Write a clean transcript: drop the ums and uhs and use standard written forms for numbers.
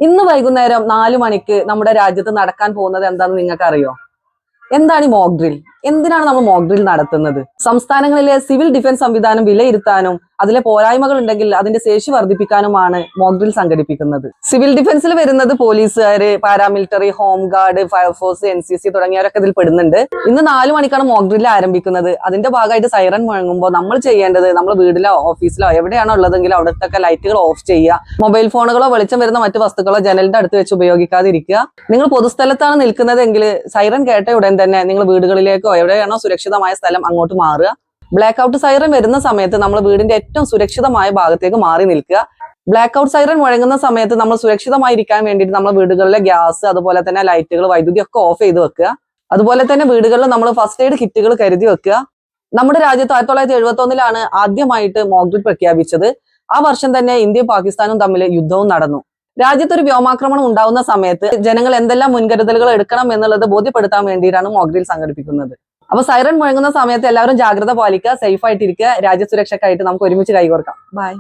ഇന്ന് വൈകുന്നേരം 4 മണിക്ക് നമ്മുടെ രാജ്യത്ത് നടക്കാൻ പോകുന്നത് എന്താണെന്ന് നിങ്ങൾക്ക് അറിയോ? എന്താണ് ഈ മോക്ക് ഡ്രിൽ? എന്തിനാണ് നമ്മൾ മോക്ക് ഡ്രിൽ നടത്തുന്നത്? സംസ്ഥാനങ്ങളിലെ സിവിൽ ഡിഫൻസ് സംവിധാനം വിലയിരുത്താനും അതിലെ പോരായ്മകൾ ഉണ്ടെങ്കിൽ അതിന്റെ ശേഷി വർദ്ധിപ്പിക്കാനുമാണ് മോക്ക് ഡ്രിൽ സംഘടിപ്പിക്കുന്നത്. സിവിൽ ഡിഫൻസിൽ വരുന്നത് പോലീസുകാര്, paramilitary, home guard, fire force, NCC തുടങ്ങിയവരൊക്കെ ഇതിൽ പെടുന്നുണ്ട്. ഇന്ന് 4 മണിക്കാണ് മോക്ക് ഡ്രിൽ ആരംഭിക്കുന്നത്. അതിന്റെ ഭാഗമായിട്ട് സൈറൻ മുഴങ്ങുമ്പോൾ നമ്മൾ ചെയ്യേണ്ടത്, നമ്മൾ വീട്ടിലോ ഓഫീസിലോ എവിടെയാണോ ഉള്ളതെങ്കിൽ അവിടത്തൊക്കെ ലൈറ്റുകൾ ഓഫ് ചെയ്യുക. മൊബൈൽ ഫോണുകളോ വെളിച്ചം വരുന്ന മറ്റു വസ്തുക്കളോ ജനലിന്റെ അടുത്ത് വെച്ച് ഉപയോഗിക്കാതിരിക്കുക. നിങ്ങൾ പൊതുസ്ഥലത്താണ് നിൽക്കുന്നതെങ്കിൽ സൈറൻ കേട്ട ഉടൻ തന്നെ നിങ്ങൾ വീടുകളിലേക്കോ എവിടെയാണോ സുരക്ഷിതമായ സ്ഥലം അങ്ങോട്ട് മാറുക. ബ്ലാക്ക് ഔട്ട് സൈറൻ വരുന്ന സമയത്ത് നമ്മൾ വീടിന്റെ ഏറ്റവും സുരക്ഷിതമായ ഭാഗത്തേക്ക് മാറി നിൽക്കുക. ബ്ലാക്ക് ഔട്ട് സൈറൻ മുഴങ്ങുന്ന സമയത്ത് നമ്മൾ സുരക്ഷിതമായിരിക്കാൻ വേണ്ടിയിട്ട് നമ്മൾ വീടുകളിലെ ഗ്യാസ്, അതുപോലെ തന്നെ ലൈറ്റുകൾ, വൈദ്യുതി ഒക്കെ ഓഫ് ചെയ്ത് വെക്കുക. അതുപോലെ തന്നെ വീടുകളിൽ നമ്മൾ ഫസ്റ്റ് എയ്ഡ് കിറ്റുകൾ കരുതി വെക്കുക. നമ്മുടെ രാജ്യത്ത് 1971 ആദ്യമായിട്ട് മോക്ക് ഡ്രിൽ പ്രഖ്യാപിച്ചത്. ആ വർഷം തന്നെ ഇന്ത്യയും പാകിസ്ഥാനും തമ്മിൽ യുദ്ധവും നടന്നു. രാജ്യത്തൊരു വ്യോമാക്രമണം ഉണ്ടാവുന്ന സമയത്ത് ജനങ്ങൾ എന്തെല്ലാം മുൻകരുതലുകൾ എടുക്കണം എന്നുള്ളത് ബോധ്യപ്പെടുത്താൻ വേണ്ടിയിട്ടാണ് മോക്ക് ഡ്രിൽ സംഘടിപ്പിക്കുന്നത്. അപ്പൊ സൈറൻ മുഴങ്ങുന്ന സമയത്ത് എല്ലാവരും ജാഗ്രത പാലിക്കുക, സേഫ് ആയിട്ടിരിക്കുക. രാജ്യസുരക്ഷയ്ക്കായിട്ട് നമുക്ക് ഒരുമിച്ച് കൈകോർക്കാം. ബൈ.